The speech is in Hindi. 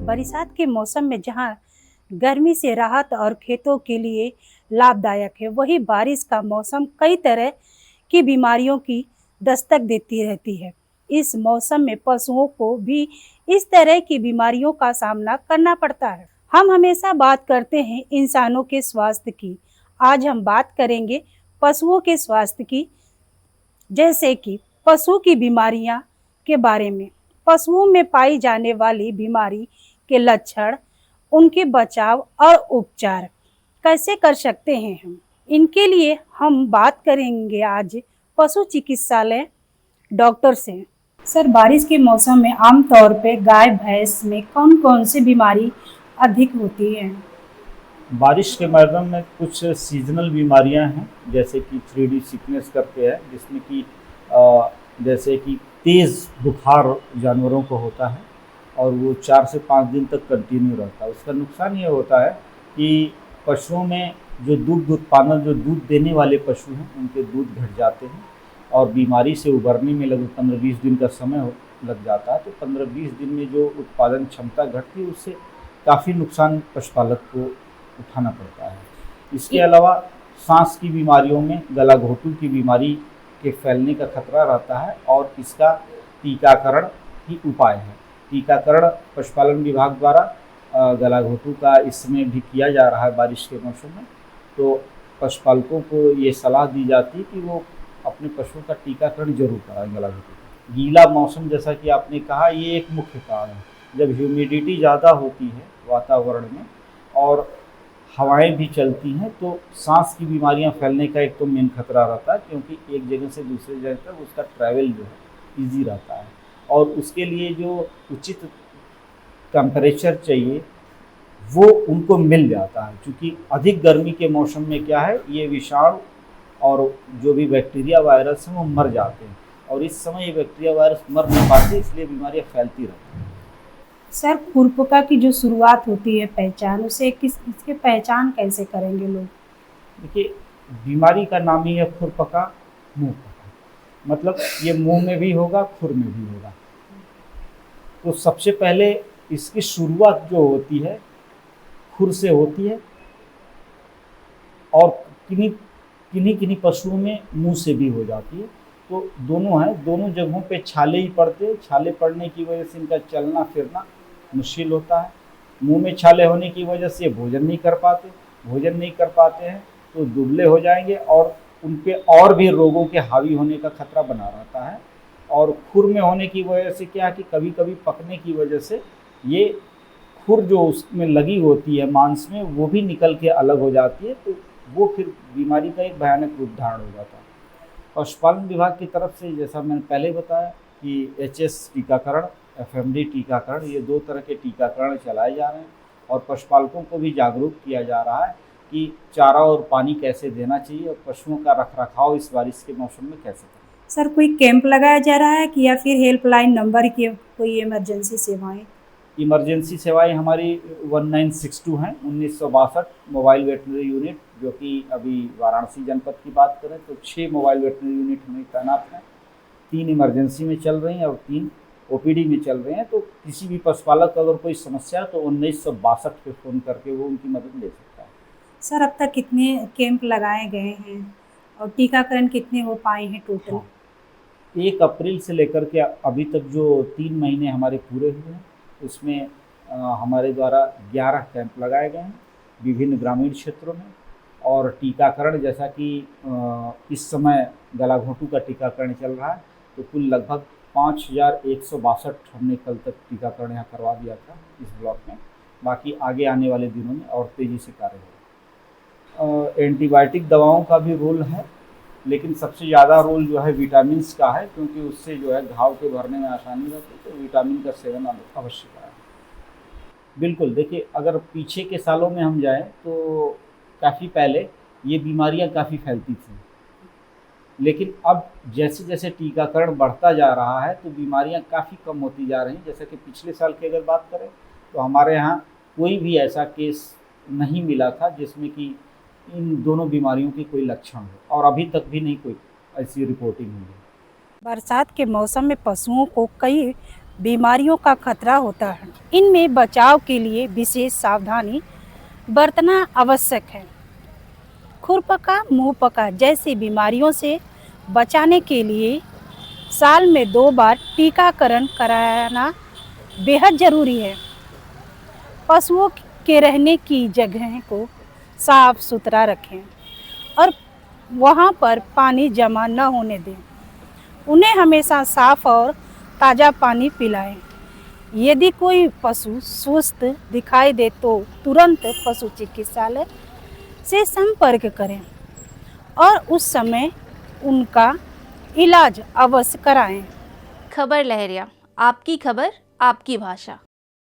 बरसात के मौसम में जहाँ गर्मी से राहत और खेतों के लिए लाभदायक है, वही बारिश का मौसम कई तरह की बीमारियों की दस्तक देती रहती है। इस मौसम में पशुओं को भी इस तरह की बीमारियों का सामना करना पड़ता है। हम हमेशा बात करते हैं इंसानों के स्वास्थ्य की। आज हम बात करेंगे पशुओं के स्वास्थ्य की, जैसे कि पशु की बीमारियां के बारे में। पशुओं में पाई जाने वाली बीमारी के लक्षण, उनके बचाव और उपचार कैसे कर सकते हैं हम, इनके लिए हम बात करेंगे आज पशु चिकित्सालय डॉक्टर से। सर, बारिश के मौसम में आमतौर पे गाय भैंस में कौन कौन सी बीमारी अधिक होती है? बारिश के मौसम में कुछ सीजनल बीमारियां हैं, जैसे कि 3D सिकनेस करके है, जिसमें कि जैसे कि तेज़ बुखार जानवरों को होता है और वो 4 से 5 दिन तक कंटिन्यू रहता है। उसका नुकसान ये होता है कि पशुओं में जो दूध उत्पादन, जो दूध देने वाले पशु हैं, उनके दूध घट जाते हैं और बीमारी से उबरने में लगभग 15-20 दिन का समय लग जाता है। तो 15-20 दिन में जो उत्पादन क्षमता घटती है, उससे काफ़ी नुकसान पशुपालक को उठाना पड़ता है। इसके अलावा सांस की बीमारियों में गला घोटू की बीमारी के फैलने का खतरा रहता है और इसका टीकाकरण ही उपाय है। टीकाकरण पशुपालन विभाग द्वारा गला घोटू का इस समय भी किया जा रहा है बारिश के मौसम में। तो पशुपालकों को ये सलाह दी जाती है कि वो अपने पशुओं का टीकाकरण जरूर कराएं गला घोटू का। गीला मौसम, जैसा कि आपने कहा, ये एक मुख्य कारण है। जब ह्यूमिडिटी ज़्यादा होती है वातावरण में और हवाएं भी चलती हैं, तो सांस की बीमारियां फैलने का एक तो मेन खतरा रहता है, क्योंकि एक जगह से दूसरी जगह तक उसका ट्रैवल जो है ईजी रहता है और उसके लिए जो उचित टेम्परेचर चाहिए वो उनको मिल जाता है। क्योंकि अधिक गर्मी के मौसम में क्या है, ये विषाणु और जो भी बैक्टीरिया वायरस हैं वो मर जाते हैं और इस समय ये बैक्टीरिया वायरस मर नहीं पाते, इसलिए बीमारियाँ फैलती रहती हैं। सर, खुरपका की जो शुरुआत होती है पहचान, उसे इसके पहचान कैसे करेंगे लोग? देखिए, बीमारी का नाम ही है खुरपका, मुंह पका, मतलब ये मुंह में भी होगा, खुर में भी होगा। तो सबसे पहले इसकी शुरुआत जो होती है खुर से होती है और किन्हीं किन्हीं पशुओं में मुंह से भी हो जाती है। तो दोनों है, दोनों जगहों पे छाले ही पड़ते हैं। छाले पड़ने की वजह से इनका चलना फिरना मुश्किल होता है। मुंह में छाले होने की वजह से भोजन नहीं कर पाते हैं तो दुबले हो जाएंगे और उन पे और भी रोगों के हावी होने का खतरा बना रहता है। और खुर में होने की वजह से क्या कि कभी कभी पकने की वजह से ये खुर जो उसमें लगी होती है मांस में, वो भी निकल के अलग हो जाती है, तो वो फिर बीमारी का एक भयानक रूप धारण हो जाता है। पशुपालन विभाग की तरफ से, जैसा मैंने पहले बताया कि HS टीकाकरण, FMD टीकाकरण, ये 2 तरह के टीकाकरण चलाए जा रहे हैं और पशुपालकों को भी जागरूक किया जा रहा है कि चारा और पानी कैसे देना चाहिए और पशुओं का रखरखाव इस बारिश के मौसम में कैसे करें। सर, कोई कैंप लगाया जा रहा है कि या फिर हेल्पलाइन नंबर की कोई इमरजेंसी सेवाएं? इमरजेंसी सेवाएं हमारी 1962 हैं, 1962 मोबाइल वेटनरी यूनिट, जो कि अभी वाराणसी जनपद की बात करें तो 6 मोबाइल वेटनरी यूनिट हमें तैनात हैं। 3 इमरजेंसी में चल रही हैं और 3 OPD में चल रहे हैं। तो किसी भी पशुपालक का अगर कोई समस्या है तो 1962 पे फ़ोन करके वो उनकी मदद ले सकता है। सर, अब तक कितने कैंप लगाए गए हैं और टीकाकरण कितने हो पाए हैं टोटल? हाँ, 1 अप्रैल से लेकर के अभी तक जो 3 महीने हमारे पूरे हुए हैं, उसमें हमारे द्वारा 11 कैंप लगाए गए हैं विभिन्न ग्रामीण क्षेत्रों में। और टीकाकरण, जैसा कि इस समय गला घोंटू का टीकाकरण चल रहा है, तो कुल लगभग 5162 हमने कल तक टीकाकरण यहाँ करवा दिया था इस ब्लॉक में। बाकी आगे आने वाले दिनों में और तेज़ी से कार्य होगा। एंटीबायोटिक दवाओं का भी रोल है, लेकिन सबसे ज़्यादा रोल जो है विटामिन्स का है, क्योंकि उससे जो है घाव के भरने में आसानी रहती है, तो विटामिन का सेवन अवश्य कराएं। बिल्कुल, देखिए, अगर पीछे के सालों में हम जाएं तो काफ़ी पहले ये बीमारियां काफ़ी फैलती थी, लेकिन अब जैसे जैसे टीकाकरण बढ़ता जा रहा है तो बीमारियां काफ़ी कम होती जा रही हैं। जैसे कि पिछले साल की अगर बात करें तो हमारे यहाँ कोई भी ऐसा केस नहीं मिला था जिसमें कि इन दोनों बीमारियों के कोई लक्षण हो, और अभी तक भी नहीं कोई ऐसी रिपोर्टिंग हुई है। बरसात के मौसम में पशुओं को कई बीमारियों का खतरा होता है। इनमें बचाव के लिए विशेष सावधानी बरतना आवश्यक है। खुरपका, मुंहपका जैसी बीमारियों से बचाने के लिए साल में 2 बार टीकाकरण कराना बेहद ज़रूरी है। पशुओं के रहने की जगह को साफ सुथरा रखें और वहाँ पर पानी जमा न होने दें। उन्हें हमेशा साफ और ताज़ा पानी पिलाएं। यदि कोई पशु सुस्त दिखाई दे तो तुरंत पशु चिकित्सालय से संपर्क करें और उस समय उनका इलाज अवश्य कराएं। खबर लहरिया, आपकी खबर आपकी भाषा।